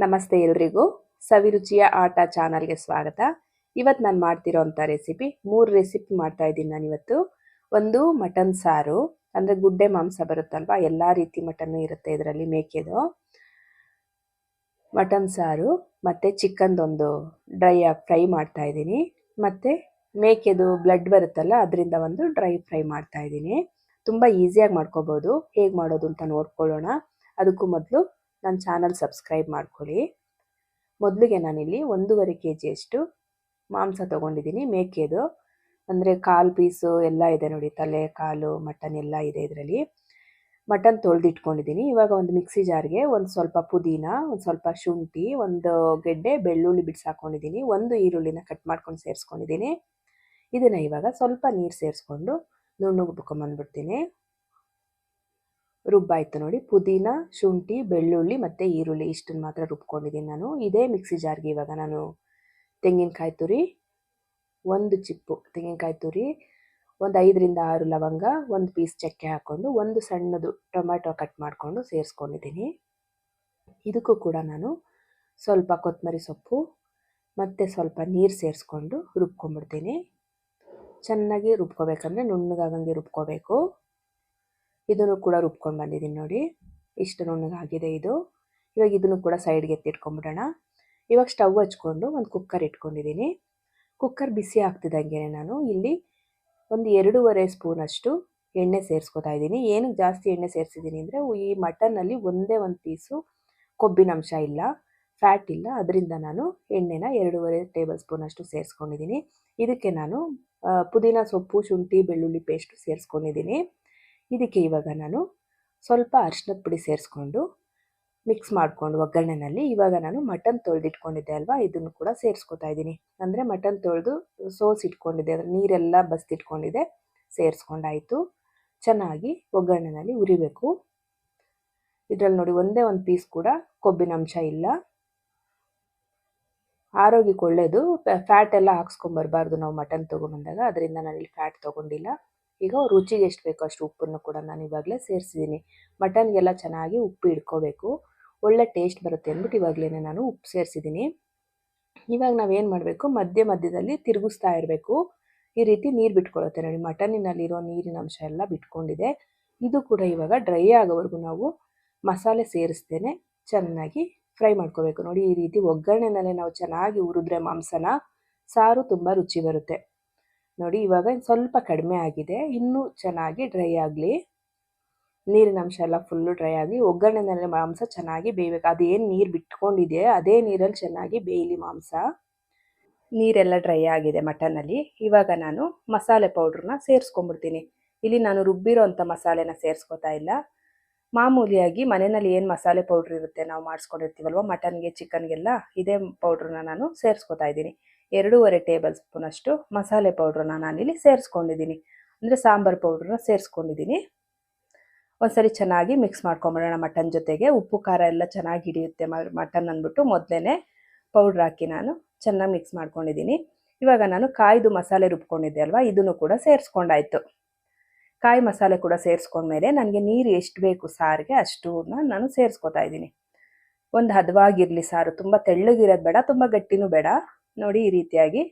ನಮಸ್ತೆ ಎಲ್ರಿಗೂ. ಸವಿರುಚಿಯ ಆಟ ಚಾನಲ್ಗೆ ಸ್ವಾಗತ. ಇವತ್ತು ನಾನು ಮಾಡ್ತಿರೋಂಥ ರೆಸಿಪಿ 3 ರೆಸಿಪಿ ಮಾಡ್ತಾ ಇದ್ದೀನಿ ನಾನಿವತ್ತು. ಒಂದು ಮಟನ್ ಸಾರು, ಅಂದರೆ ಗುಡ್ಡೆ ಮಾಂಸ ಬರುತ್ತಲ್ವ, ಎಲ್ಲ ರೀತಿ ಮಟನ್ನು ಇರುತ್ತೆ ಇದರಲ್ಲಿ, ಮೇಕೆದು ಮಟನ್ ಸಾರು, ಮತ್ತು ಚಿಕನ್ದೊಂದು ಫ್ರೈ ಮಾಡ್ತಾ ಇದ್ದೀನಿ, ಮತ್ತು ಮೇಕೆದು ಬ್ಲಡ್ ಬರುತ್ತಲ್ಲ ಅದರಿಂದ ಒಂದು ಡ್ರೈ ಫ್ರೈ ಮಾಡ್ತಾ ಇದ್ದೀನಿ. ತುಂಬ ಈಸಿಯಾಗಿ ಮಾಡ್ಕೋಬೋದು. ಹೇಗೆ ಮಾಡೋದು ಅಂತ ನೋಡ್ಕೊಳ್ಳೋಣ. ಅದಕ್ಕೂ ಮೊದಲು ನನ್ನ ಚಾನಲ್ ಸಬ್ಸ್ಕ್ರೈಬ್ ಮಾಡ್ಕೊಳ್ಳಿ. ಮೊದಲಿಗೆ ನಾನಿಲ್ಲಿ 1.5 kg ಮಾಂಸ ತೊಗೊಂಡಿದ್ದೀನಿ, ಮೇಕೆದು. ಅಂದರೆ ಕಾಲು ಪೀಸು ಎಲ್ಲ ಇದೆ ನೋಡಿ, ತಲೆ, ಕಾಲು, ಮಟನ್ ಎಲ್ಲ ಇದೆ ಇದರಲ್ಲಿ. ಮಟನ್ ತೊಳೆದಿಟ್ಕೊಂಡಿದ್ದೀನಿ. ಇವಾಗ ಒಂದು ಮಿಕ್ಸಿ ಜಾರ್ಗೆ ಒಂದು ಸ್ವಲ್ಪ ಪುದೀನ, ಒಂದು ಸ್ವಲ್ಪ ಶುಂಠಿ, ಒಂದು ಗೆಡ್ಡೆ ಬೆಳ್ಳುಳ್ಳಿ ಬಿಡಿಸಾಕೊಂಡಿದ್ದೀನಿ, ಒಂದು ಈರುಳ್ಳಿನ ಕಟ್ ಮಾಡ್ಕೊಂಡು ಸೇರಿಸ್ಕೊಂಡಿದ್ದೀನಿ. ಇದನ್ನು ಇವಾಗ ಸ್ವಲ್ಪ ನೀರು ಸೇರಿಸ್ಕೊಂಡು ನುಣ್ಣಗೆ ರುಬ್ಕೊಂಬಂದ್ಬಿಡ್ತೀನಿ. ರುಬ್ಬಾಯ್ತು ನೋಡಿ. ಪುದೀನ, ಶುಂಠಿ, ಬೆಳ್ಳುಳ್ಳಿ ಮತ್ತು ಈರುಳ್ಳಿ ಇಷ್ಟನ್ನು ಮಾತ್ರ ರುಬ್ಕೊಂಡಿದ್ದೀನಿ ನಾನು. ಇದೇ ಮಿಕ್ಸಿ ಜಾರ್ಗೆ ಇವಾಗ ನಾನು ತೆಂಗಿನಕಾಯಿ ತುರಿ, ಒಂದು ಚಿಪ್ಪು ತೆಂಗಿನಕಾಯಿ ತುರಿ, ಒಂದು 5ರಿಂದ 6 ಲವಂಗ, ಒಂದು ಪೀಸ್ ಚಕ್ಕೆ ಹಾಕ್ಕೊಂಡು, ಒಂದು ಸಣ್ಣದು ಟೊಮ್ಯಾಟೊ ಕಟ್ ಮಾಡಿಕೊಂಡು ಸೇರಿಸ್ಕೊಂಡಿದ್ದೀನಿ. ಇದಕ್ಕೂ ಕೂಡ ನಾನು ಸ್ವಲ್ಪ ಕೊತ್ತಂಬರಿ ಸೊಪ್ಪು ಮತ್ತು ಸ್ವಲ್ಪ ನೀರು ಸೇರಿಸ್ಕೊಂಡು ರುಬ್ಕೊಂಡ್ಬಿಡ್ತೀನಿ. ಚೆನ್ನಾಗಿ ರುಬ್ಕೋಬೇಕಂದ್ರೆ ನುಣ್ಣಗಾಗಂಗೆ ರುಬ್ಕೋಬೇಕು. ಇದನ್ನು ಕೂಡ ರುಬ್ಕೊಂಡು ಬಂದಿದ್ದೀನಿ ನೋಡಿ, ಇಷ್ಟು ನುಣ್ಣಗಾಗಿದೆ ಇದು. ಇವಾಗ ಇದನ್ನು ಕೂಡ ಸೈಡ್ಗೆ ಎತ್ತಿಟ್ಕೊಂಡ್ಬಿಡೋಣ. ಇವಾಗ ಸ್ಟವ್ ಹಚ್ಕೊಂಡು ಒಂದು ಕುಕ್ಕರ್ ಇಟ್ಕೊಂಡಿದ್ದೀನಿ. ಕುಕ್ಕರ್ ಬಿಸಿ ಆಗ್ತಿದ್ದಂಗೆ ನಾನು ಇಲ್ಲಿ ಒಂದು 2.5 ಸ್ಪೂನಷ್ಟು ಎಣ್ಣೆ ಸೇರಿಸ್ಕೊತಾ ಇದ್ದೀನಿ. ಏನಕ್ಕೆ ಜಾಸ್ತಿ ಎಣ್ಣೆ ಸೇರಿಸಿದ್ದೀನಿ ಅಂದರೆ, ಈ ಮಟನ್ನಲ್ಲಿ ಒಂದೇ ಒಂದು ಪೀಸು ಕೊಬ್ಬಿನಂಶ ಇಲ್ಲ, ಫ್ಯಾಟ್ ಇಲ್ಲ, ಅದರಿಂದ ನಾನು ಎಣ್ಣೆನ 2.5 ಟೇಬಲ್ ಸ್ಪೂನಷ್ಟು ಸೇರಿಸ್ಕೊಂಡಿದ್ದೀನಿ. ಇದಕ್ಕೆ ನಾನು ಪುದೀನ ಸೊಪ್ಪು, ಶುಂಠಿ, ಬೆಳ್ಳುಳ್ಳಿ ಪೇಸ್ಟು ಸೇರಿಸ್ಕೊಂಡಿದ್ದೀನಿ. ಇದಕ್ಕೆ ಇವಾಗ ನಾನು ಸ್ವಲ್ಪ ಅರಿಶಿನದ ಪುಡಿ ಸೇರಿಸ್ಕೊಂಡು ಮಿಕ್ಸ್ ಮಾಡಿಕೊಂಡು ಒಗ್ಗರಣೆನಲ್ಲಿ ಇವಾಗ ನಾನು ಮಟನ್ ತೊಳೆದಿಟ್ಕೊಂಡಿದ್ದೆ ಅಲ್ವಾ, ಇದನ್ನು ಕೂಡ ಸೇರಿಸ್ಕೊತಾ ಇದ್ದೀನಿ. ಅಂದರೆ ಮಟನ್ ತೊಳೆದು ಸೋಸಿಟ್ಕೊಂಡಿದ್ದೆ, ಅದರ ನೀರೆಲ್ಲ ಬಸ್ತಿಟ್ಕೊಂಡಿದ್ದೆ, ಸೇರಿಸ್ಕೊಂಡಾಯಿತು. ಚೆನ್ನಾಗಿ ಒಗ್ಗರಣೆನಲ್ಲಿ ಉರಿಬೇಕು. ಇದರಲ್ಲಿ ನೋಡಿ ಒಂದೇ ಒಂದು ಪೀಸ್ ಕೂಡ ಕೊಬ್ಬಿನಂಶ ಇಲ್ಲ. ಆರೋಗ್ಯಕ್ಕೆ ಒಳ್ಳೆಯದು. ಫ್ಯಾಟ್ ಎಲ್ಲ ಹಾಕ್ಸ್ಕೊಂಬರ್ಬಾರ್ದು ನಾವು ಮಟನ್ ತೊಗೊಂಬಂದಾಗ, ಅದರಿಂದ ನಾನಿಲ್ಲಿ ಫ್ಯಾಟ್ ತೊಗೊಂಡಿಲ್ಲ. ಈಗ ರುಚಿಗೆ ಎಷ್ಟು ಬೇಕೋ ಅಷ್ಟು ಉಪ್ಪನ್ನು ಕೂಡ ನಾನು ಇವಾಗಲೇ ಸೇರಿಸಿದ್ದೀನಿ. ಮಟನ್ಗೆಲ್ಲ ಚೆನ್ನಾಗಿ ಉಪ್ಪು ಹಿಡ್ಕೋಬೇಕು, ಒಳ್ಳೆ ಟೇಸ್ಟ್ ಬರುತ್ತೆ ಅಂದ್ಬಿಟ್ಟು ಇವಾಗಲೇ ನಾನು ಉಪ್ಪು ಸೇರಿಸಿದ್ದೀನಿ. ಇವಾಗ ನಾವೇನು ಮಾಡಬೇಕು, ಮಧ್ಯದಲ್ಲಿ ತಿರುಗಿಸ್ತಾ ಇರಬೇಕು. ಈ ರೀತಿ ನೀರು ಬಿಟ್ಕೊಳ್ಳುತ್ತೆ ನೋಡಿ, ಮಟನ್ನಿನಲ್ಲಿರೋ ನೀರಿನ ಅಂಶ ಎಲ್ಲ ಬಿಟ್ಕೊಂಡಿದೆ. ಇದು ಕೂಡ ಇವಾಗ ಡ್ರೈ ಆಗೋವರೆಗೂ ನಾವು ಮಸಾಲೆ ಸೇರಿಸ್ತೇನೆ ಚೆನ್ನಾಗಿ ಫ್ರೈ ಮಾಡ್ಕೋಬೇಕು. ನೋಡಿ, ಈ ರೀತಿ ಒಗ್ಗರಣೆನಲ್ಲೇ ನಾವು ಚೆನ್ನಾಗಿ ಹುರಿದ್ರೆ ಮಾಂಸನ, ಸಾರು ತುಂಬ ರುಚಿ ಬರುತ್ತೆ ನೋಡಿ. ಇವಾಗ ಸ್ವಲ್ಪ ಕಡಿಮೆ ಆಗಿದೆ, ಇನ್ನೂ ಚೆನ್ನಾಗಿ ಡ್ರೈ ಆಗಲಿ. ನೀರಿನ ಅಂಶ ಎಲ್ಲ ಫುಲ್ಲು ಡ್ರೈ ಆಗಿ ಒಗ್ಗರಣೆನಲ್ಲಿ ಮಾಂಸ ಚೆನ್ನಾಗಿ ಬೇಯಬೇಕು. ಅದೇನು ನೀರು ಬಿಟ್ಕೊಂಡಿದೆ ಅದೇ ನೀರಲ್ಲಿ ಚೆನ್ನಾಗಿ ಬೇಯಲಿ ಮಾಂಸ. ನೀರೆಲ್ಲ ಡ್ರೈ ಆಗಿದೆ ಮಟನ್ನಲ್ಲಿ. ಇವಾಗ ನಾನು ಮಸಾಲೆ ಪೌಡ್ರನ್ನ ಸೇರಿಸ್ಕೊಂಡ್ಬಿಡ್ತೀನಿ. ಇಲ್ಲಿ ನಾನು ರುಬ್ಬಿರೋ ಅಂಥ ಮಸಾಲೆನ ಸೇರಿಸ್ಕೊತಾ ಇಲ್ಲ. ಮಾಮೂಲಿಯಾಗಿ ಮನೆಯಲ್ಲಿ ಏನು ಮಸಾಲೆ ಪೌಡ್ರ್ ಇರುತ್ತೆ, ನಾವು ಮಾಡಿಸ್ಕೊಂಡಿರ್ತೀವಲ್ವ ಮಟನ್ಗೆ, ಚಿಕನ್ಗೆಲ್ಲ, ಇದೇ ಪೌಡ್ರನ್ನ ನಾನು ಸೇರಿಸ್ಕೊತಾ ಇದ್ದೀನಿ. 2.5 ಟೇಬಲ್ ಸ್ಪೂನಷ್ಟು ಮಸಾಲೆ ಪೌಡ್ರನ್ನ ನಾನಿಲ್ಲಿ ಸೇರಿಸ್ಕೊಂಡಿದ್ದೀನಿ, ಅಂದರೆ ಸಾಂಬಾರು ಪೌಡ್ರನ್ನ ಸೇರಿಸ್ಕೊಂಡಿದ್ದೀನಿ. ಒಂದ್ಸರಿ ಚೆನ್ನಾಗಿ ಮಿಕ್ಸ್ ಮಾಡ್ಕೊಂಬಿಡೋಣ ಮಟನ್ ಜೊತೆಗೆ. ಉಪ್ಪು ಖಾರ ಎಲ್ಲ ಚೆನ್ನಾಗಿ ಹಿಡಿಯುತ್ತೆ ಮಟನ್ ಅಂದ್ಬಿಟ್ಟು ಮೊದಲೇ ಪೌಡ್ರ್ ಹಾಕಿ ನಾನು ಚೆನ್ನಾಗಿ ಮಿಕ್ಸ್ ಮಾಡ್ಕೊಂಡಿದ್ದೀನಿ. ಇವಾಗ ನಾನು ಕಾಯ್ದು ಮಸಾಲೆ ರುಬ್ಕೊಂಡಿದ್ದೆ ಅಲ್ವಾ, ಇದನ್ನು ಕೂಡ ಸೇರಿಸ್ಕೊಂಡಾಯ್ತು. ಕಾಯಿ ಮಸಾಲೆ ಕೂಡ ಸೇರಿಸ್ಕೊಂಡ್ಮೇಲೆ ನನಗೆ ನೀರು ಎಷ್ಟು ಬೇಕು ಸಾರಿಗೆ ಅಷ್ಟನ್ನ ನಾನು ಸೇರಿಸ್ಕೊತಾ ಇದ್ದೀನಿ. ಒಂದು ಹದವಾಗಿರಲಿ ಸಾರು, ತುಂಬ ತೆಳ್ಳಗಿರೋದು ಬೇಡ, ತುಂಬ ಗಟ್ಟಿನೂ ಬೇಡ. ನೋಡಿ, ಈ ರೀತಿಯಾಗಿ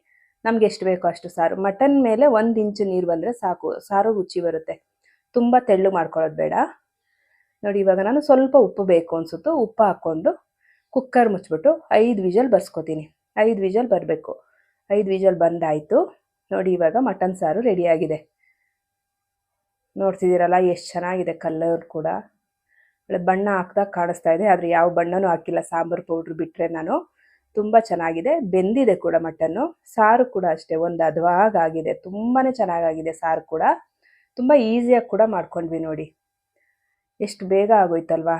ನಮ್ಗೆ ಎಷ್ಟು ಬೇಕೋ ಅಷ್ಟು ಸಾರು. ಮಟನ್ ಮೇಲೆ 1 ಇಂಚು ನೀರು ಬಂದರೆ ಸಾಕು, ಸಾರು ರುಚಿ ಬರುತ್ತೆ. ತುಂಬ ತೆಳ್ಳು ಮಾಡ್ಕೊಳ್ಳೋದು ಬೇಡ. ನೋಡಿ, ಇವಾಗ ನಾನು ಸ್ವಲ್ಪ ಉಪ್ಪು ಬೇಕು ಅನಿಸುತ್ತೋ ಉಪ್ಪು ಹಾಕ್ಕೊಂಡು ಕುಕ್ಕರ್ ಮುಚ್ಚಿಬಿಟ್ಟು 5 ವಿಷಲ್ ಬರ್ಸ್ಕೊತೀನಿ. 5 ವಿಷಲ್ ಬರಬೇಕು. 5 ವಿಷಲ್ ಬಂದಾಯಿತು ನೋಡಿ. ಇವಾಗ ಮಟನ್ ಸಾರು ರೆಡಿಯಾಗಿದೆ. ನೋಡ್ತಿದ್ದೀರಲ್ಲ ಎಷ್ಟು ಚೆನ್ನಾಗಿದೆ, ಕಲರ್ ಕೂಡ ಬಣ್ಣ ಹಾಕ್ದಾಗ ಕಾಣಿಸ್ತಾ ಇದೆ. ಆದರೆ ಯಾವ ಬಣ್ಣನೂ ಹಾಕಿಲ್ಲ, ಸಾಂಬಾರು ಪೌಡ್ರ್ ಬಿಟ್ಟರೆ ನಾನು. ತುಂಬ ಚೆನ್ನಾಗಿದೆ, ಬೆಂದಿದೆ ಕೂಡ ಮಟನ್ನು. ಸಾರು ಕೂಡ ಅಷ್ಟೇ ಒಂದು ಹದವಾಗಿದೆ, ತುಂಬಾ ಚೆನ್ನಾಗಾಗಿದೆ ಸಾರು ಕೂಡ. ತುಂಬ ಈಸಿಯಾಗಿ ಕೂಡ ಮಾಡ್ಕೊಂಡ್ವಿ ನೋಡಿ, ಎಷ್ಟು ಬೇಗ ಆಗೋಯ್ತಲ್ವಾ.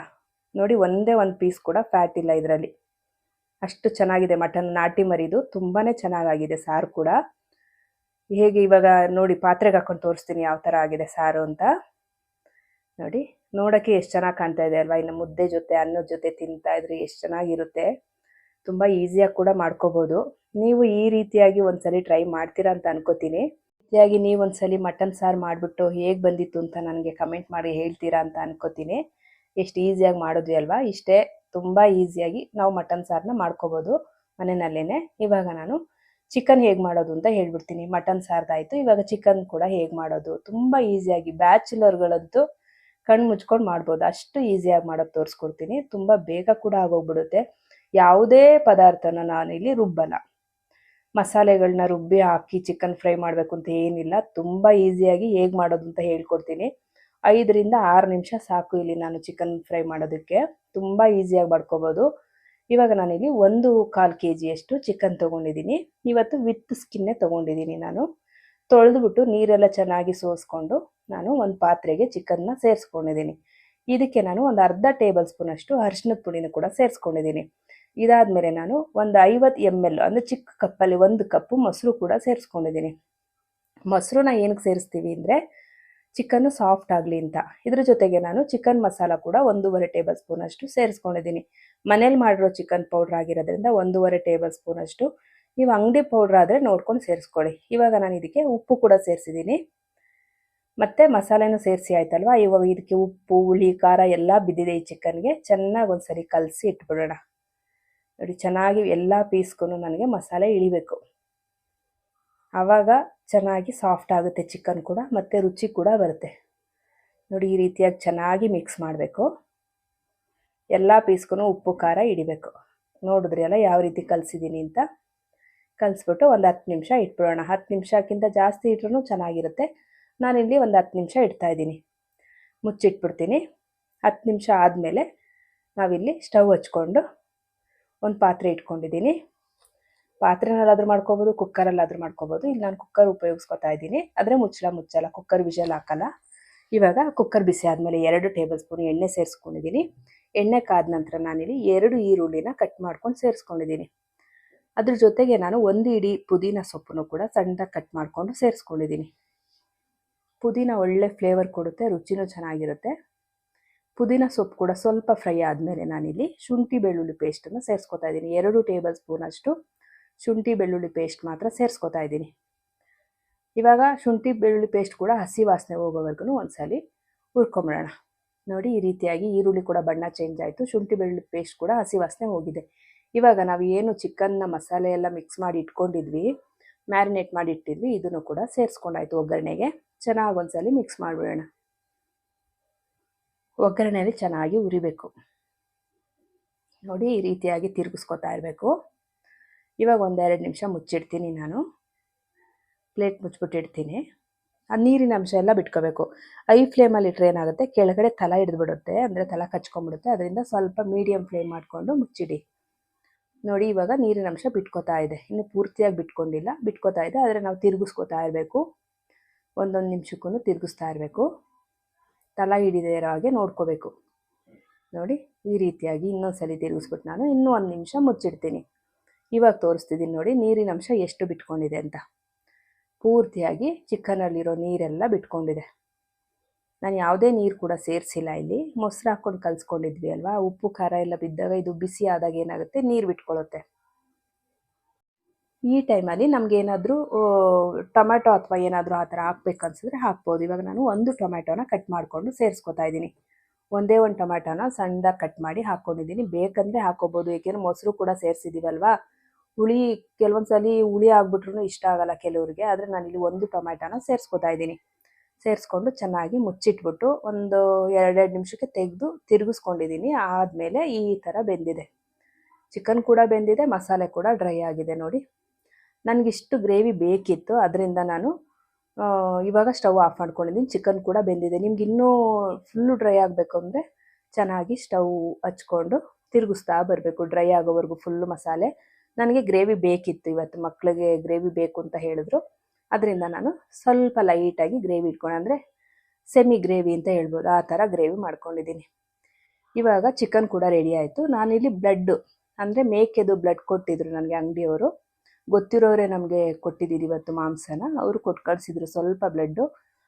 ನೋಡಿ, ಒಂದೇ ಒಂದು ಪೀಸ್ ಕೂಡ ಫ್ಯಾಟ್ ಇಲ್ಲ ಇದರಲ್ಲಿ, ಅಷ್ಟು ಚೆನ್ನಾಗಿದೆ ಮಟನ್. ನಾಟಿ ಮರಿದು ತುಂಬಾ ಚೆನ್ನಾಗಾಗಿದೆ ಸಾರು ಕೂಡ. ಹೇಗೆ ಇವಾಗ ನೋಡಿ, ಪಾತ್ರೆಗೆ ಹಾಕೊಂಡು ತೋರಿಸ್ತೀನಿ ಯಾವ ಥರ ಆಗಿದೆ ಸಾರು ಅಂತ. ನೋಡಿ, ನೋಡೋಕ್ಕೆ ಎಷ್ಟು ಚೆನ್ನಾಗಿ ಕಾಣ್ತಾ ಇದೆ ಅಲ್ವಾ. ಇನ್ನು ಮುದ್ದೆ ಜೊತೆ, ಅನ್ನದ ಜೊತೆ ತಿಂತಾ ಇದ್ರೆ ಎಷ್ಟು ಚೆನ್ನಾಗಿರುತ್ತೆ. ತುಂಬ ಈಸಿಯಾಗಿ ಕೂಡ ಮಾಡ್ಕೋಬೋದು. ನೀವು ಈ ರೀತಿಯಾಗಿ ಒಂದ್ಸಲಿ ಟ್ರೈ ಮಾಡ್ತೀರಾ ಅಂತ ಅನ್ಕೋತೀನಿ. ರೀತಿಯಾಗಿ ನೀವು ಒಂದ್ಸಲಿ ಮಟನ್ ಸಾರು ಮಾಡಿಬಿಟ್ಟು ಹೇಗೆ ಬಂದಿತ್ತು ಅಂತ ನನಗೆ ಕಮೆಂಟ್ ಮಾಡಿ ಹೇಳ್ತೀರಾ ಅಂತ ಅನ್ಕೋತೀನಿ. ಎಷ್ಟು ಈಸಿಯಾಗಿ ಮಾಡಿದ್ವಿ ಅಲ್ವಾ. ಇಷ್ಟೇ ತುಂಬ ಈಸಿಯಾಗಿ ನಾವು ಮಟನ್ ಸಾರನ್ನ ಮಾಡ್ಕೋಬೋದು ಮನೆಯಲ್ಲೇ. ಇವಾಗ ನಾನು ಚಿಕನ್ ಹೇಗೆ ಮಾಡೋದು ಅಂತ ಹೇಳ್ಬಿಡ್ತೀನಿ. ಮಟನ್ ಸಾರ್ದಾಯಿತು, ಇವಾಗ ಚಿಕನ್ ಕೂಡ ಹೇಗೆ ಮಾಡೋದು. ತುಂಬ ಈಸಿಯಾಗಿ ಬ್ಯಾಚುಲರ್ಗಳಂತೂ ಕಣ್ಣು ಮುಚ್ಕೊಂಡು ಮಾಡ್ಬೋದು, ಅಷ್ಟು ಈಸಿಯಾಗಿ ಮಾಡೋದು ತೋರಿಸ್ಕೊಡ್ತೀನಿ. ತುಂಬ ಬೇಗ ಕೂಡ ಆಗೋಗ್ಬಿಡುತ್ತೆ. ಯಾವುದೇ ಪದಾರ್ಥನ ನಾನಿಲ್ಲಿ ರುಬ್ಬಲ್ಲ, ಮಸಾಲೆಗಳನ್ನ ರುಬ್ಬಿ ಹಾಕಿ ಚಿಕನ್ ಫ್ರೈ ಮಾಡಬೇಕು ಅಂತ ಏನಿಲ್ಲ. ತುಂಬ ಈಸಿಯಾಗಿ ಹೇಗೆ ಮಾಡೋದು ಅಂತ ಹೇಳ್ಕೊಡ್ತೀನಿ. 5ರಿಂದ 6 ನಿಮಿಷ ಸಾಕು ಇಲ್ಲಿ ನಾನು ಚಿಕನ್ ಫ್ರೈ ಮಾಡೋದಕ್ಕೆ. ತುಂಬ ಈಸಿಯಾಗಿ ಮಾಡ್ಕೋಬೋದು. ಇವಾಗ ನಾನಿಲ್ಲಿ 1/4 kg ಚಿಕನ್ ತೊಗೊಂಡಿದ್ದೀನಿ. ಇವತ್ತು ವಿತ್ ಸ್ಕಿನ್ನೇ ತೊಗೊಂಡಿದ್ದೀನಿ ನಾನು. ತೊಳೆದ್ಬಿಟ್ಟು ನೀರೆಲ್ಲ ಚೆನ್ನಾಗಿ ಸೋಸ್ಕೊಂಡು ನಾನು ಒಂದು ಪಾತ್ರೆಗೆ ಚಿಕನ್ನ ಸೇರಿಸ್ಕೊಂಡಿದ್ದೀನಿ. ಇದಕ್ಕೆ ನಾನು ಒಂದು ಅರ್ಧ ಟೇಬಲ್ ಸ್ಪೂನಷ್ಟು ಅರಿಶಿನದ ಪುಡಿನೂ ಕೂಡ ಸೇರಿಸ್ಕೊಂಡಿದ್ದೀನಿ. ಇದಾದಮೇಲೆ ನಾನು ಒಂದು 50 ml ಅಂದರೆ ಚಿಕ್ಕ ಕಪ್ಪಲ್ಲಿ 1 ಕಪ್ಪು ಮೊಸರು ಕೂಡ ಸೇರಿಸ್ಕೊಂಡಿದ್ದೀನಿ. ಮೊಸರನ್ನ ಏನಕ್ಕೆ ಸೇರಿಸ್ತೀವಿ ಅಂದರೆ ಚಿಕನ್ನು ಸಾಫ್ಟ್ ಆಗಲಿ ಅಂತ. ಇದ್ರ ಜೊತೆಗೆ ನಾನು ಚಿಕನ್ ಮಸಾಲ ಕೂಡ 1.5 ಟೇಬಲ್ ಸ್ಪೂನಷ್ಟು ಸೇರಿಸ್ಕೊಂಡಿದ್ದೀನಿ. ಮನೇಲಿ ಮಾಡಿರೋ ಚಿಕನ್ ಪೌಡ್ರ್ ಆಗಿರೋದ್ರಿಂದ 1.5 ಟೇಬಲ್ ಸ್ಪೂನಷ್ಟು. ನೀವು ಅಂಗಡಿ ಪೌಡ್ರ್ ಆದರೆ ನೋಡ್ಕೊಂಡು ಸೇರಿಸ್ಕೊಳ್ಳಿ. ಇವಾಗ ನಾನು ಇದಕ್ಕೆ ಉಪ್ಪು ಕೂಡ ಸೇರಿಸಿದ್ದೀನಿ, ಮತ್ತು ಮಸಾಲೆನೂ ಸೇರಿಸಿ ಆಯ್ತಲ್ವ. ಇವಾಗ ಇದಕ್ಕೆ ಉಪ್ಪು, ಹುಳಿ, ಖಾರ ಎಲ್ಲ ಬಿದ್ದಿದೆ ಈ ಚಿಕನ್ಗೆ. ಚೆನ್ನಾಗಿ ಒಂದ್ಸರಿ ಕಲಸಿ ಇಟ್ಬಿಡೋಣ. ನೋಡಿ, ಚೆನ್ನಾಗಿ ಎಲ್ಲ ಪೀಸ್ಗೂ ನನಗೆ ಮಸಾಲೆ ಇಳಿಬೇಕು. ಆವಾಗ ಚೆನ್ನಾಗಿ ಸಾಫ್ಟ್ ಆಗುತ್ತೆ ಚಿಕನ್ ಕೂಡ, ಮತ್ತು ರುಚಿ ಕೂಡ ಬರುತ್ತೆ. ನೋಡಿ, ಈ ರೀತಿಯಾಗಿ ಚೆನ್ನಾಗಿ ಮಿಕ್ಸ್ ಮಾಡಬೇಕು. ಎಲ್ಲ ಪೀಸ್ಗೂ ಉಪ್ಪು ಖಾರ ಹಿಡಿಬೇಕು. ನೋಡಿದ್ರಿ ಅಲ್ಲ ಯಾವ ರೀತಿ ಕಲಸಿದ್ದೀನಿ ಅಂತ. ಕಲಿಸ್ಬಿಟ್ಟು ಒಂದು 10 ನಿಮಿಷ ಇಟ್ಬಿಡೋಣ. 10 ನಿಮಿಷಕ್ಕಿಂತ ಜಾಸ್ತಿ ಇಟ್ರೂ ಚೆನ್ನಾಗಿರುತ್ತೆ. ನಾನಿಲ್ಲಿ ಒಂದು 10 ನಿಮಿಷ ಇಡ್ತಾಯಿದ್ದೀನಿ. ಮುಚ್ಚಿಟ್ಬಿಡ್ತೀನಿ. 10 ನಿಮಿಷ ಆದಮೇಲೆ ನಾವಿಲ್ಲಿ ಸ್ಟವ್ ಹಚ್ಕೊಂಡು ಒಂದು ಪಾತ್ರೆ ಇಟ್ಕೊಂಡಿದ್ದೀನಿ. ಪಾತ್ರೆನಲ್ಲಾದರೂ ಮಾಡ್ಕೋಬೋದು, ಕುಕ್ಕರಲ್ಲಾದರೂ ಮಾಡ್ಕೋಬೋದು. ಇಲ್ಲಿ ನಾನು ಕುಕ್ಕರ್ ಉಪಯೋಗಿಸ್ಕೊತಾ ಇದ್ದೀನಿ. ಆದರೆ ಮುಚ್ಚಲ್ಲ, ಕುಕ್ಕರ್ ವಿಷಲ್ ಹಾಕಲ್ಲ. ಇವಾಗ ಕುಕ್ಕರ್ ಬಿಸಿ ಆದಮೇಲೆ 2 ಟೇಬಲ್ ಸ್ಪೂನ್ ಎಣ್ಣೆ ಸೇರಿಸ್ಕೊಂಡಿದ್ದೀನಿ. ಎಣ್ಣೆ ಕಾದ ನಂತರ ನಾನಿಲ್ಲಿ 2 ಈರುಳ್ಳಿನ ಕಟ್ ಮಾಡ್ಕೊಂಡು ಸೇರಿಸ್ಕೊಂಡಿದ್ದೀನಿ. ಅದ್ರ ಜೊತೆಗೆ ನಾನು 1 ಇಡೀ ಪುದೀನ ಸೊಪ್ಪನ್ನು ಕೂಡ ಸಣ್ಣದಾಗಿ ಕಟ್ ಮಾಡಿಕೊಂಡು ಸೇರಿಸ್ಕೊಂಡಿದ್ದೀನಿ. ಪುದೀನ ಒಳ್ಳೆ ಫ್ಲೇವರ್ ಕೊಡುತ್ತೆ, ರುಚಿನೂ ಚೆನ್ನಾಗಿರುತ್ತೆ. ಪುದೀನ ಸೊಪ್ಪು ಕೂಡ ಸ್ವಲ್ಪ ಫ್ರೈ ಆದಮೇಲೆ ನಾನಿಲ್ಲಿ ಶುಂಠಿ ಬೆಳ್ಳುಳ್ಳಿ ಪೇಸ್ಟನ್ನು ಸೇರಿಸ್ಕೊತಾ ಇದ್ದೀನಿ. 2 ಟೇಬಲ್ ಸ್ಪೂನಷ್ಟು ಶುಂಠಿ ಬೆಳ್ಳುಳ್ಳಿ ಪೇಸ್ಟ್ ಮಾತ್ರ ಸೇರಿಸ್ಕೊತಾ ಇದ್ದೀನಿ. ಇವಾಗ ಶುಂಠಿ ಬೆಳ್ಳುಳ್ಳಿ ಪೇಸ್ಟ್ ಕೂಡ ಹಸಿ ವಾಸನೆ ಹೋಗೋವರೆಗೂ ಒಂದ್ಸಲಿ ಹುರ್ಕೊಂಬಿಡೋಣ. ನೋಡಿ, ಈ ರೀತಿಯಾಗಿ ಈರುಳ್ಳಿ ಕೂಡ ಬಣ್ಣ ಚೇಂಜ್ ಆಯಿತು. ಶುಂಠಿ ಬೆಳ್ಳುಳ್ಳಿ ಪೇಸ್ಟ್ ಕೂಡ ಹಸಿ ವಾಸನೆ ಹೋಗಿದೆ. ಇವಾಗ ನಾವು ಏನು ಚಿಕನ್ನ ಮಸಾಲೆ ಎಲ್ಲ ಮಿಕ್ಸ್ ಮಾಡಿ ಇಟ್ಕೊಂಡಿದ್ವಿ, ಮ್ಯಾರಿನೇಟ್ ಮಾಡಿ ಇಟ್ಟಿದ್ವಿ, ಇದನ್ನು ಕೂಡ ಸೇರಿಸ್ಕೊಂಡಾಯ್ತು ಒಗ್ಗರಣೆಗೆ. ಚೆನ್ನಾಗಿ ಒಂದ್ಸಲಿ ಮಿಕ್ಸ್ ಮಾಡಿಬಿಡೋಣ. ಒಗ್ಗರಣೆಯಲ್ಲಿ ಚೆನ್ನಾಗಿ ಉರಿಬೇಕು. ನೋಡಿ, ಈ ರೀತಿಯಾಗಿ ತಿರುಗಿಸ್ಕೊತಾ ಇರಬೇಕು. ಇವಾಗ 1-2 ನಿಮಿಷ ಮುಚ್ಚಿಡ್ತೀನಿ. ನಾನು ಪ್ಲೇಟ್ ಮುಚ್ಚಿಬಿಟ್ಟಿಡ್ತೀನಿ. ಆ ನೀರಿನ ಅಂಶ ಎಲ್ಲ ಬಿಟ್ಕೋಬೇಕು. ಐ ಫ್ಲೇಮಲ್ಲಿ ಇಟ್ಟರೆ ಏನಾಗುತ್ತೆ, ಕೆಳಗಡೆ ತಲ ಹಿಡಿದ್ಬಿಡುತ್ತೆ, ಅಂದರೆ ತಲ ಕಚ್ಕೊಂಡ್ಬಿಡುತ್ತೆ. ಅದರಿಂದ ಸ್ವಲ್ಪ ಮೀಡಿಯಮ್ ಫ್ಲೇಮ್ ಮಾಡಿಕೊಂಡು ಮುಚ್ಚಿಡಿ. ನೋಡಿ, ಇವಾಗ ನೀರಿನ ಅಂಶ ಬಿಟ್ಕೋತಾ ಇದೆ. ಇನ್ನು ಪೂರ್ತಿಯಾಗಿ ಬಿಟ್ಕೋತಾ ಇದೆ. ಆದರೆ ನಾವು ತಿರುಗಿಸ್ಕೋತಾ ಇರಬೇಕು. ಒಂದೊಂದು ನಿಮಿಷಕ್ಕೂ ತಿರುಗಿಸ್ತಾ ಇರಬೇಕು. ತಲ ಹಿಡಿದೇ ಇರೋ ಹಾಗೆ ನೋಡ್ಕೋಬೇಕು. ನೋಡಿ, ಈ ರೀತಿಯಾಗಿ ಇನ್ನೊಂದ್ಸಲಿ ತಿರುಗಿಸ್ಬಿಟ್ಟು ನಾನು ಇನ್ನೂ 1 ನಿಮಿಷ ಮುಚ್ಚಿಡ್ತೀನಿ. ಇವಾಗ ತೋರಿಸ್ತಿದ್ದೀನಿ ನೋಡಿ ನೀರಿನ ಅಂಶ ಎಷ್ಟು ಬಿಟ್ಕೊಂಡಿದೆ ಅಂತ. ಪೂರ್ತಿಯಾಗಿ ಚಿಕನಲ್ಲಿರೋ ನೀರೆಲ್ಲ ಬಿಟ್ಕೊಂಡಿದೆ. ನಾನು ಯಾವುದೇ ನೀರು ಕೂಡ ಸೇರಿಸಿಲ್ಲ. ಇಲ್ಲಿ ಮೊಸರು ಹಾಕ್ಕೊಂಡು ಕಲಿಸ್ಕೊಂಡಿದ್ವಿ ಅಲ್ವಾ, ಉಪ್ಪು ಖಾರ ಎಲ್ಲ ಬಿದ್ದಾಗ ಇದು ಬಿಸಿ ಆದಾಗ ಏನಾಗುತ್ತೆ, ನೀರು ಬಿಟ್ಕೊಳ್ಳುತ್ತೆ. ಈ ಟೈಮಲ್ಲಿ ನಮಗೇನಾದರೂ ಟೊಮ್ಯಾಟೊ ಅಥವಾ ಏನಾದರೂ ಆ ಥರ ಹಾಕ್ಬೇಕು ಅನ್ಸಿದ್ರೆ ಹಾಕ್ಬೋದು. ಇವಾಗ ನಾನು 1 ಟೊಮ್ಯಾಟೊನ ಕಟ್ ಮಾಡಿಕೊಂಡು ಸೇರಿಸ್ಕೊತಾ ಇದ್ದೀನಿ. ಒಂದೇ ಒಂದು ಟೊಮ್ಯಾಟೊನ ಸಣ್ಣದಾಗಿ ಕಟ್ ಮಾಡಿ ಹಾಕ್ಕೊಂಡಿದ್ದೀನಿ. ಬೇಕಂದರೆ ಹಾಕ್ಕೋಬೋದು, ಏಕೆಂದರೆ ಮೊಸರು ಕೂಡ ಸೇರಿಸಿದ್ದೀವಲ್ವಾ. ಹುಳಿ ಕೆಲವೊಂದು ಸಲ ಹುಳಿ ಆಗ್ಬಿಟ್ರೂ ಇಷ್ಟ ಆಗಲ್ಲ ಕೆಲವ್ರಿಗೆ. ಆದರೆ ನಾನಿಲ್ಲಿ 1 ಟೊಮ್ಯಾಟೊನ ಸೇರಿಸ್ಕೊತಾ ಇದ್ದೀನಿ. ಸೇರಿಸ್ಕೊಂಡು ಚೆನ್ನಾಗಿ ಮುಚ್ಚಿಟ್ಬಿಟ್ಟು ಒಂದು 2 ನಿಮಿಷಕ್ಕೆ ತೆಗೆದು ತಿರುಗಿಸ್ಕೊಂಡಿದ್ದೀನಿ. ಆದಮೇಲೆ ಈ ಥರ ಬೆಂದಿದೆ. ಚಿಕನ್ ಕೂಡ ಬೆಂದಿದೆ, ಮಸಾಲೆ ಕೂಡ ಡ್ರೈ ಆಗಿದೆ. ನೋಡಿ, ನನಗಿಷ್ಟು ಗ್ರೇವಿ ಬೇಕಿತ್ತು, ಅದರಿಂದ ನಾನು ಇವಾಗ ಸ್ಟವ್ ಆಫ್ ಮಾಡ್ಕೊಂಡಿದ್ದೀನಿ. ಚಿಕನ್ ಕೂಡ ಬೆಂದಿದೆ. ನಿಮ್ಗೆ ಇನ್ನೂ ಫುಲ್ಲು ಡ್ರೈ ಆಗಬೇಕು ಅಂದರೆ ಚೆನ್ನಾಗಿ ಸ್ಟವ್ ಹಚ್ಕೊಂಡು ತಿರುಗಿಸ್ತಾ ಬರಬೇಕು, ಡ್ರೈ ಆಗೋವರೆಗೂ ಫುಲ್ಲು ಮಸಾಲೆ. ನನಗೆ ಗ್ರೇವಿ ಬೇಕಿತ್ತು ಇವತ್ತು, ಮಕ್ಕಳಿಗೆ ಗ್ರೇವಿ ಬೇಕು ಅಂತ ಹೇಳಿದ್ರು. ಅದರಿಂದ ನಾನು ಸ್ವಲ್ಪ ಲೈಟಾಗಿ ಗ್ರೇವಿ ಇಟ್ಕೊಂಡು, ಅಂದರೆ ಸೆಮಿ ಗ್ರೇವಿ ಅಂತ ಹೇಳ್ಬೋದು, ಆ ಥರ ಗ್ರೇವಿ ಮಾಡ್ಕೊಂಡಿದ್ದೀನಿ. ಇವಾಗ ಚಿಕನ್ ಕೂಡ ರೆಡಿ ಆಯಿತು. ನಾನಿಲ್ಲಿ ಬ್ಲಡ್ಡು, ಅಂದರೆ ಮೇಕೆದು ಬ್ಲಡ್ ಕೊಟ್ಟಿದ್ರು ನನಗೆ ಅಂಗಡಿಯವರು. ಗೊತ್ತಿರೋರೇ ನಮಗೆ ಕೊಟ್ಟಿದ್ದೀವಿ ಇವತ್ತು ಮಾಂಸನ. ಅವರು ಕೊಟ್ಟು ಕಳಿಸಿದ್ರು ಸ್ವಲ್ಪ ಬ್ಲಡ್ಡು.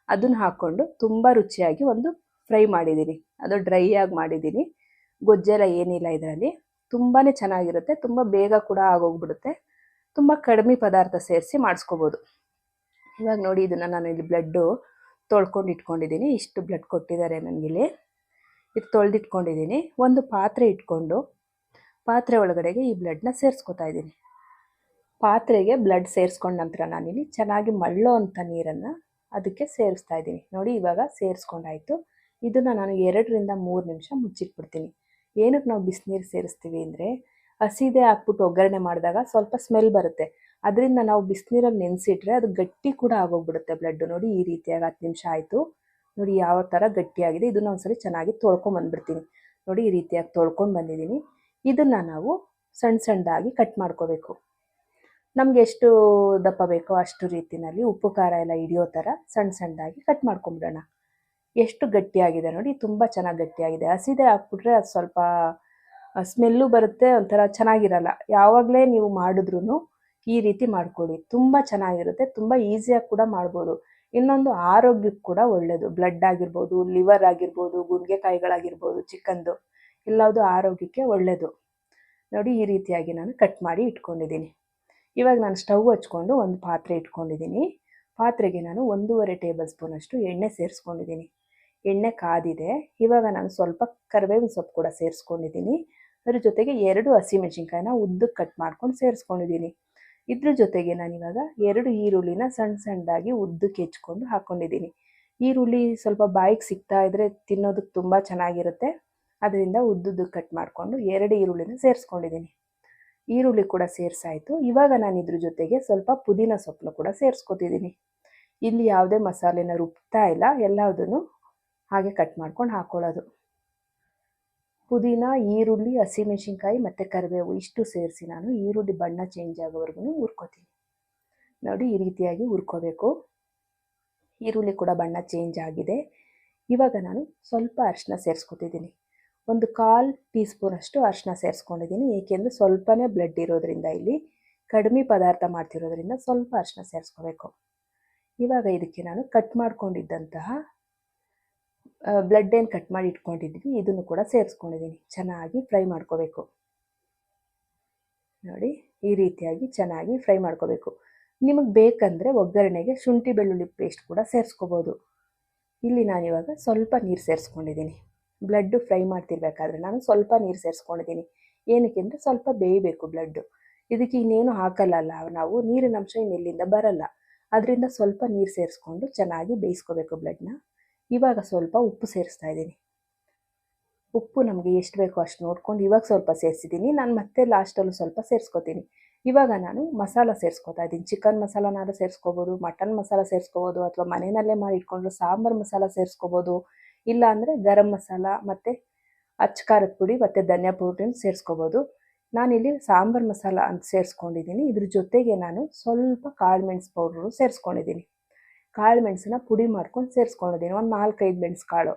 ಅದನ್ನು ಹಾಕ್ಕೊಂಡು ತುಂಬ ರುಚಿಯಾಗಿ ಒಂದು ಫ್ರೈ ಮಾಡಿದ್ದೀನಿ. ಅದು ಡ್ರೈ ಆಗಿ ಮಾಡಿದ್ದೀನಿ. ಗೊಜ್ಜೆಲ್ಲ ಏನಿಲ್ಲ ಇದರಲ್ಲಿ. ತುಂಬಾ ಚೆನ್ನಾಗಿರುತ್ತೆ, ತುಂಬ ಬೇಗ ಕೂಡ ಆಗೋಗ್ಬಿಡುತ್ತೆ. ತುಂಬ ಕಡಿಮೆ ಪದಾರ್ಥ ಸೇರಿಸಿ ಮಾಡಿಸ್ಕೋಬೋದು. ಇವಾಗ ನೋಡಿ, ಇದನ್ನು ನಾನು ಇಲ್ಲಿ ಬ್ಲಡ್ಡು ತೊಳ್ಕೊಂಡು ಇಟ್ಕೊಂಡಿದ್ದೀನಿ. ಇಷ್ಟು ಬ್ಲಡ್ ಕೊಟ್ಟಿದ್ದಾರೆ ನನಗಿಲ್ಲಿ. ಇದು ತೊಳೆದಿಟ್ಕೊಂಡಿದ್ದೀನಿ. ಒಂದು ಪಾತ್ರೆ ಇಟ್ಕೊಂಡು ಪಾತ್ರೆ ಒಳಗಡೆಗೆ ಈ ಬ್ಲಡ್ನ ಸೇರಿಸ್ಕೊತಾ ಇದ್ದೀನಿ. ಪಾತ್ರೆಗೆ ಬ್ಲಡ್ ಸೇರಿಸ್ಕೊಂಡ ನಂತರ ನಾನಿಲ್ಲಿ ಚೆನ್ನಾಗಿ ಮಳ್ಳೋ ಅಂಥ ನೀರನ್ನು ಅದಕ್ಕೆ ಸೇರಿಸ್ತಾ ಇದ್ದೀನಿ. ನೋಡಿ ಇವಾಗ ಸೇರಿಸ್ಕೊಂಡಾಯಿತು. ಇದನ್ನು ನಾನು 2ರಿಂದ 3 ನಿಮಿಷ ಮುಚ್ಚಿಟ್ಬಿಡ್ತೀನಿ. ಏನಕ್ಕೆ ನಾವು ಬಿಸಿನೀರು ಸೇರಿಸ್ತೀವಿ ಅಂದರೆ ಹಸಿದೆ ಹಾಕ್ಬಿಟ್ಟು ಒಗ್ಗರಣೆ ಮಾಡಿದಾಗ ಸ್ವಲ್ಪ ಸ್ಮೆಲ್ ಬರುತ್ತೆ. ಅದರಿಂದ ನಾವು ಬಿಸಿನೀರಲ್ಲಿ ನೆನೆಸಿಟ್ರೆ ಅದು ಗಟ್ಟಿ ಕೂಡ ಆಗೋಗ್ಬಿಡುತ್ತೆ ಬ್ಲಡ್ಡು. ನೋಡಿ ಈ ರೀತಿಯಾಗಿ 10 ನಿಮಿಷ ಆಯಿತು. ನೋಡಿ ಯಾವ ಥರ ಗಟ್ಟಿಯಾಗಿದೆ. ಇದನ್ನು ಒಂದ್ಸರಿ ಚೆನ್ನಾಗಿ ತೊಳ್ಕೊಂಬಂದ್ಬಿಡ್ತೀನಿ. ನೋಡಿ ಈ ರೀತಿಯಾಗಿ ತೊಳ್ಕೊಂಡು ಬಂದಿದ್ದೀನಿ. ಇದನ್ನು ನಾವು ಸಣ್ಣ ಸಣ್ಣದಾಗಿ ಕಟ್ ಮಾಡ್ಕೋಬೇಕು. ನಮ್ಗೆ ಎಷ್ಟು ದಪ್ಪ ಬೇಕೋ ಅಷ್ಟು ರೀತಿಯಲ್ಲಿ ಉಪ್ಪು ಖಾರ ಎಲ್ಲ ಹಿಡಿಯೋ ಥರ ಸಣ್ಣ ಸಣ್ಣದಾಗಿ ಕಟ್ ಮಾಡ್ಕೊಂಬಿಡೋಣ. ಎಷ್ಟು ಗಟ್ಟಿಯಾಗಿದೆ ನೋಡಿ, ತುಂಬ ಚೆನ್ನಾಗಿ ಗಟ್ಟಿಯಾಗಿದೆ. ಹಸಿದೆ ಹಾಕ್ಬಿಟ್ರೆ ಅದು ಸ್ವಲ್ಪ ಸ್ಮೆಲ್ಲು ಬರುತ್ತೆ, ಒಂಥರ ಚೆನ್ನಾಗಿರಲ್ಲ. ಯಾವಾಗಲೇ ನೀವು ಮಾಡಿದ್ರೂ ಈ ರೀತಿ ಮಾಡ್ಕೊಳ್ಳಿ, ತುಂಬ ಚೆನ್ನಾಗಿರುತ್ತೆ. ತುಂಬ ಈಸಿಯಾಗಿ ಕೂಡ ಮಾಡ್ಬೋದು. ಇನ್ನೊಂದು ಆರೋಗ್ಯಕ್ಕೆ ಕೂಡ ಒಳ್ಳೆಯದು. ಬ್ಲಡ್ ಆಗಿರ್ಬೋದು, ಲಿವರ್ ಆಗಿರ್ಬೋದು, ಗುಂಡಿಗೆಕಾಯಿಗಳಾಗಿರ್ಬೋದು, ಚಿಕನ್ದು ಎಲ್ಲವುದು ಆರೋಗ್ಯಕ್ಕೆ ಒಳ್ಳೆಯದು. ನೋಡಿ ಈ ರೀತಿಯಾಗಿ ನಾನು ಕಟ್ ಮಾಡಿ ಇಟ್ಕೊಂಡಿದ್ದೀನಿ. ಇವಾಗ ನಾನು ಸ್ಟವ್ ಹಚ್ಕೊಂಡು ಒಂದು ಪಾತ್ರೆ ಇಟ್ಕೊಂಡಿದ್ದೀನಿ. ಪಾತ್ರೆಗೆ ನಾನು 1.5 ಟೇಬಲ್ ಸ್ಪೂನಷ್ಟು ಎಣ್ಣೆ ಸೇರಿಸ್ಕೊಂಡಿದ್ದೀನಿ. ಎಣ್ಣೆ ಕಾದಿದೆ. ಇವಾಗ ನಾನು ಸ್ವಲ್ಪ ಕರಿಬೇವಿನ ಸೊಪ್ಪು ಕೂಡ ಸೇರಿಸ್ಕೊಂಡಿದ್ದೀನಿ. ಅದ್ರ ಜೊತೆಗೆ 2 ಹಸಿಮೆಣಸಿನ್ಕಾಯಿನ ಉದ್ದಕ್ಕೆ ಕಟ್ ಮಾಡ್ಕೊಂಡು ಸೇರಿಸ್ಕೊಂಡಿದ್ದೀನಿ. ಇದ್ರ ಜೊತೆಗೆ ನಾನಿವಾಗ 2 ಈರುಳ್ಳಿನ ಸಣ್ಣ ಸಣ್ಣದಾಗಿ ಉದ್ದಕ್ಕೆ ಹೆಚ್ಕೊಂಡು ಹಾಕ್ಕೊಂಡಿದ್ದೀನಿ. ಈರುಳ್ಳಿ ಸ್ವಲ್ಪ ಬಾಯಿಗೆ ಸಿಗ್ತಾ ಇದ್ದರೆ ತಿನ್ನೋದಕ್ಕೆ ತುಂಬ ಚೆನ್ನಾಗಿರುತ್ತೆ. ಅದರಿಂದ ಉದ್ದುದ್ದಕ್ಕೆ ಕಟ್ ಮಾಡಿಕೊಂಡು 2 ಈರುಳ್ಳಿನ ಸೇರಿಸ್ಕೊಂಡಿದ್ದೀನಿ. ಈರುಳ್ಳಿ ಕೂಡ ಸೇರಿಸಾಯಿತು. ಇವಾಗ ನಾನು ಇದ್ರ ಜೊತೆಗೆ ಸ್ವಲ್ಪ ಪುದೀನ ಸೊಪ್ಪನ್ನು ಕೂಡ ಸೇರಿಸ್ಕೊತಿದ್ದೀನಿ. ಇಲ್ಲಿ ಯಾವುದೇ ಮಸಾಲೆನ ರುಬ್ತಾ ಇಲ್ಲ, ಎಲ್ಲದನ್ನು ಹಾಗೆ ಕಟ್ ಮಾಡ್ಕೊಂಡು ಹಾಕ್ಕೊಳ್ಳೋದು. ಪುದೀನ, ಈರುಳ್ಳಿ, ಹಸಿಮೆಣಸಿನ್ಕಾಯಿ ಮತ್ತು ಕರಿಬೇವು ಇಷ್ಟು ಸೇರಿಸಿ ನಾನು ಈರುಳ್ಳಿ ಬಣ್ಣ ಚೇಂಜ್ ಆಗೋವರೆಗೂ ಹುರ್ಕೋತೀನಿ. ನೋಡಿ ಈ ರೀತಿಯಾಗಿ ಹುರ್ಕೋಬೇಕು. ಈರುಳ್ಳಿ ಕೂಡ ಬಣ್ಣ ಚೇಂಜ್ ಆಗಿದೆ. ಇವಾಗ ನಾನು ಸ್ವಲ್ಪ ಅರಿಶಿನ ಸೇರಿಸ್ಕೊತಿದ್ದೀನಿ. 1/4 ಟೀ ಸ್ಪೂನಷ್ಟು ಅರಿಶಿನ ಸೇರಿಸ್ಕೊಂಡಿದ್ದೀನಿ. ಏಕೆಂದರೆ ಸ್ವಲ್ಪನೇ ಬ್ಲಡ್ ಇರೋದ್ರಿಂದ, ಇಲ್ಲಿ ಕಡಿಮೆ ಪದಾರ್ಥ ಮಾಡ್ತಿರೋದ್ರಿಂದ ಸ್ವಲ್ಪ ಅರಿಶಿನ ಸೇರಿಸ್ಕೋಬೇಕು. ಇವಾಗ ಇದಕ್ಕೆ ನಾನು ಕಟ್ ಮಾಡ್ಕೊಂಡಿದ್ದಂತಹ ಬ್ಲಡ್ ಏನು ಕಟ್ ಮಾಡಿ ಇಟ್ಕೊಂಡಿದ್ದೀನಿ ಇದನ್ನು ಕೂಡ ಸೇರಿಸ್ಕೊಂಡಿದ್ದೀನಿ. ಚೆನ್ನಾಗಿ ಫ್ರೈ ಮಾಡ್ಕೋಬೇಕು. ನೋಡಿ ಈ ರೀತಿಯಾಗಿ ಚೆನ್ನಾಗಿ ಫ್ರೈ ಮಾಡ್ಕೋಬೇಕು. ನಿಮಗೆ ಬೇಕಂದರೆ ಒಗ್ಗರಣೆಗೆ ಶುಂಠಿ ಬೆಳ್ಳುಳ್ಳಿ ಪೇಸ್ಟ್ ಕೂಡ ಸೇರಿಸ್ಕೋಬೋದು. ಇಲ್ಲಿ ನಾನಿವಾಗ ಸ್ವಲ್ಪ ನೀರು ಸೇರಿಸ್ಕೊಂಡಿದ್ದೀನಿ. ಬ್ಲಡ್ಡು ಫ್ರೈ ಮಾಡ್ತಿರ್ಬೇಕಾದ್ರೆ ನಾನು ಸ್ವಲ್ಪ ನೀರು ಸೇರಿಸ್ಕೊಂಡಿದ್ದೀನಿ. ಏನಕ್ಕೆ ಅಂದರೆ ಸ್ವಲ್ಪ ಬೇಯಬೇಕು ಬ್ಲಡ್ಡು. ಇದಕ್ಕೆ ಇನ್ನೇನು ಹಾಕಲ್ಲ ನಾವು, ನೀರಿನ ಅಂಶ ಇನ್ನೆಲ್ಲಿಂದ ಬರಲ್ಲ. ಅದರಿಂದ ಸ್ವಲ್ಪ ನೀರು ಸೇರಿಸ್ಕೊಂಡು ಚೆನ್ನಾಗಿ ಬೇಯಿಸ್ಕೋಬೇಕು ಬ್ಲಡ್ನ. ಇವಾಗ ಸ್ವಲ್ಪ ಉಪ್ಪು ಸೇರಿಸ್ತಾ ಇದ್ದೀನಿ. ಉಪ್ಪು ನಮಗೆ ಎಷ್ಟು ಬೇಕೋ ಅಷ್ಟು ನೋಡ್ಕೊಂಡು ಇವಾಗ ಸ್ವಲ್ಪ ಸೇರಿಸಿದ್ದೀನಿ. ನಾನು ಮತ್ತೆ ಲಾಸ್ಟಲ್ಲೂ ಸ್ವಲ್ಪ ಸೇರಿಸ್ಕೊತೀನಿ. ಇವಾಗ ನಾನು ಮಸಾಲ ಸೇರಿಸ್ಕೊತಾ ಇದ್ದೀನಿ. ಚಿಕನ್ ಮಸಾಲನಾದ್ರೂ ಸೇರಿಸ್ಕೋಬೋದು, ಮಟನ್ ಮಸಾಲ ಸೇರಿಸ್ಕೋಬೋದು, ಅಥವಾ ಮನೆಯಲ್ಲೇ ಮಾಡಿ ಇಟ್ಕೊಂಡ್ರೆ ಸಾಂಬಾರು ಮಸಾಲ ಸೇರಿಸ್ಕೋಬೋದು. ಇಲ್ಲ ಅಂದರೆ ಗರಂ ಮಸಾಲ ಮತ್ತು ಅಚ್ಚ ಖಾರದ ಪುಡಿ ಮತ್ತು ಧನಿಯಾ ಪುಡಿನ ಸೇರಿಸ್ಕೋಬೋದು. ನಾನಿಲ್ಲಿ ಸಾಂಬಾರು ಮಸಾಲ ಅಂತ ಸೇರಿಸ್ಕೊಂಡಿದ್ದೀನಿ. ಇದ್ರ ಜೊತೆಗೆ ನಾನು ಸ್ವಲ್ಪ ಕಾಳು ಮೆಣಸು ಪೌಡ್ರು ಸೇರಿಸ್ಕೊಂಡಿದ್ದೀನಿ. ಕಾಳು ಮೆಣಸನ್ನ ಪುಡಿ ಮಾಡ್ಕೊಂಡು ಸೇರಿಸ್ಕೊಂಡಿದ್ದೀನಿ. ಒಂದು 4-5 ಮೆಣಸು ಕಾಳು.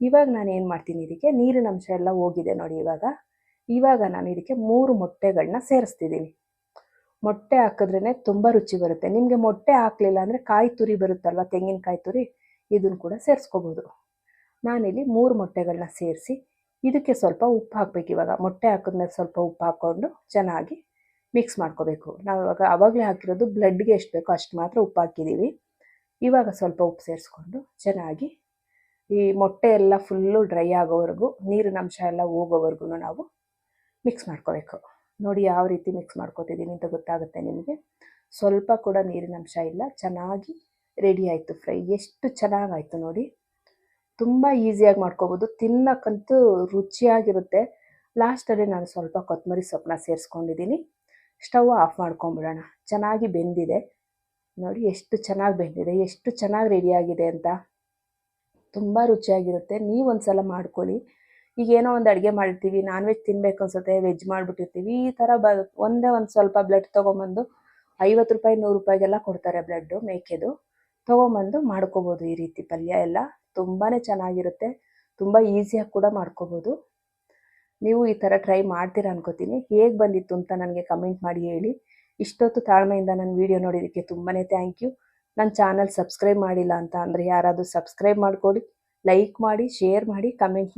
ಇವಾಗ ನಾನು ಏನು ಮಾಡ್ತೀನಿ, ಇದಕ್ಕೆ ನೀರಿನ ಅಂಶ ಎಲ್ಲ ಹೋಗಿದೆ ನೋಡಿ. ಇವಾಗ ನಾನು ಇದಕ್ಕೆ 3 ಮೊಟ್ಟೆಗಳನ್ನ ಸೇರಿಸ್ತಿದ್ದೀನಿ. ಮೊಟ್ಟೆ ಹಾಕಿದ್ರೇ ತುಂಬ ರುಚಿ ಬರುತ್ತೆ. ನಿಮಗೆ ಮೊಟ್ಟೆ ಹಾಕಲಿಲ್ಲ ಅಂದರೆ ಕಾಯಿ ತುರಿ ಬರುತ್ತಲ್ವ, ತೆಂಗಿನಕಾಯಿ ತುರಿ, ಇದನ್ನು ಕೂಡ ಸೇರಿಸ್ಕೋಬೋದು. ನಾನಿಲ್ಲಿ 3 ಮೊಟ್ಟೆಗಳನ್ನ ಸೇರಿಸಿ ಇದಕ್ಕೆ ಸ್ವಲ್ಪ ಉಪ್ಪು ಹಾಕಬೇಕು. ಇವಾಗ ಮೊಟ್ಟೆ ಹಾಕಿದ್ಮೇಲೆ ಸ್ವಲ್ಪ ಉಪ್ಪು ಹಾಕ್ಕೊಂಡು ಚೆನ್ನಾಗಿ ಮಿಕ್ಸ್ ಮಾಡ್ಕೋಬೇಕು. ನಾವು ಆವಾಗಲೇ ಹಾಕಿರೋದು ಬ್ಲಡ್ಗೆ ಎಷ್ಟು ಬೇಕೋ ಅಷ್ಟು ಮಾತ್ರ ಉಪ್ಪು ಹಾಕಿದ್ದೀವಿ. ಇವಾಗ ಸ್ವಲ್ಪ ಉಪ್ಪು ಸೇರಿಸ್ಕೊಂಡು ಚೆನ್ನಾಗಿ ಈ ಮೊಟ್ಟೆ ಎಲ್ಲ ಫುಲ್ಲು ಡ್ರೈ ಆಗೋವರೆಗೂ, ನೀರಿನ ಅಂಶ ಎಲ್ಲ ಹೋಗೋವರೆಗೂ ನಾವು ಮಿಕ್ಸ್ ಮಾಡ್ಕೋಬೇಕು. ನೋಡಿ ಯಾವ ರೀತಿ ಮಿಕ್ಸ್ ಮಾಡ್ಕೋತಿದ್ದೀನಿ ಅಂತ ಗೊತ್ತಾಗುತ್ತೆ ನಿಮಗೆ. ಸ್ವಲ್ಪ ಕೂಡ ನೀರಿನ ಅಂಶ ಇಲ್ಲ. ಚೆನ್ನಾಗಿ ರೆಡಿ ಆಯಿತು ಫ್ರೈ. ಎಷ್ಟು ಚೆನ್ನಾಗಾಯಿತು ನೋಡಿ. ತುಂಬ ಈಸಿಯಾಗಿ ಮಾಡ್ಕೋಬೋದು. ತಿನ್ನಕ್ಕಂತೂ ರುಚಿಯಾಗಿರುತ್ತೆ. ಲಾಸ್ಟಲ್ಲಿ ನಾನು ಸ್ವಲ್ಪ ಕೊತ್ತಂಬರಿ ಸೊಪ್ಪನ್ನ ಸೇರಿಸ್ಕೊಂಡಿದ್ದೀನಿ. Stove off ಮಾಡ್ಕೊಂಬಿಡೋಣ. ಚೆನ್ನಾಗಿ ಬೆಂದಿದೆ ನೋಡಿ, ಎಷ್ಟು ಚೆನ್ನಾಗಿ ಬೆಂದಿದೆ, ಎಷ್ಟು ಚೆನ್ನಾಗಿ ರೆಡಿಯಾಗಿದೆ ಅಂತ. ತುಂಬ ರುಚಿಯಾಗಿರುತ್ತೆ. ನೀವು ಒಂದು ಸಲ ಮಾಡ್ಕೊಳ್ಳಿ. ಈಗೇನೋ ಒಂದು ಅಡುಗೆ ಮಾಡಿರ್ತೀವಿ, ನಾನ್ ವೆಜ್ ತಿನ್ನಬೇಕು ಅನ್ಸುತ್ತೆ, ವೆಜ್ ಮಾಡಿಬಿಟ್ಟಿರ್ತೀವಿ. ಈ ಥರ ಒಂದೇ ಒಂದು ಸ್ವಲ್ಪ ಬ್ಲಡ್ ತೊಗೊಂಬಂದು 50 ರೂಪಾಯಿ 100 ರೂಪಾಯಿಗೆಲ್ಲ ಕೊಡ್ತಾರೆ ಬ್ಲಡ್ಡು, ಮೇಕೆದು. ತೊಗೊಂಬಂದು ಮಾಡ್ಕೋಬೋದು ಈ ರೀತಿ ಪಲ್ಯ ಎಲ್ಲ. ತುಂಬಾ ಚೆನ್ನಾಗಿರುತ್ತೆ. ತುಂಬ ಈಸಿಯಾಗಿ ಕೂಡ ಮಾಡ್ಕೋಬೋದು. ನೀವು ಈ ಥರ ಟ್ರೈ ಮಾಡ್ತೀರಾ ಅನ್ಕೋತೀನಿ. ಹೇಗೆ ಬಂದಿತ್ತು ಅಂತ ನನಗೆ ಕಮೆಂಟ್ ಮಾಡಿ ಹೇಳಿ. ಇಷ್ಟೊತ್ತು ತಾಳ್ಮೆಯಿಂದ ನನ್ನ ವೀಡಿಯೋ ನೋಡಿದ್ದಕ್ಕೆ ತುಂಬಾ ಥ್ಯಾಂಕ್ ಯು. ನನ್ನ ಚಾನಲ್ ಸಬ್ಸ್ಕ್ರೈಬ್ ಮಾಡಿಲ್ಲ ಅಂತ ಅಂದರೆ ಯಾರಾದರೂ ಸಬ್ಸ್ಕ್ರೈಬ್ ಮಾಡ್ಕೊಳ್ಳಿ, ಲೈಕ್ ಮಾಡಿ, ಶೇರ್ ಮಾಡಿ, ಕಮೆಂಟ್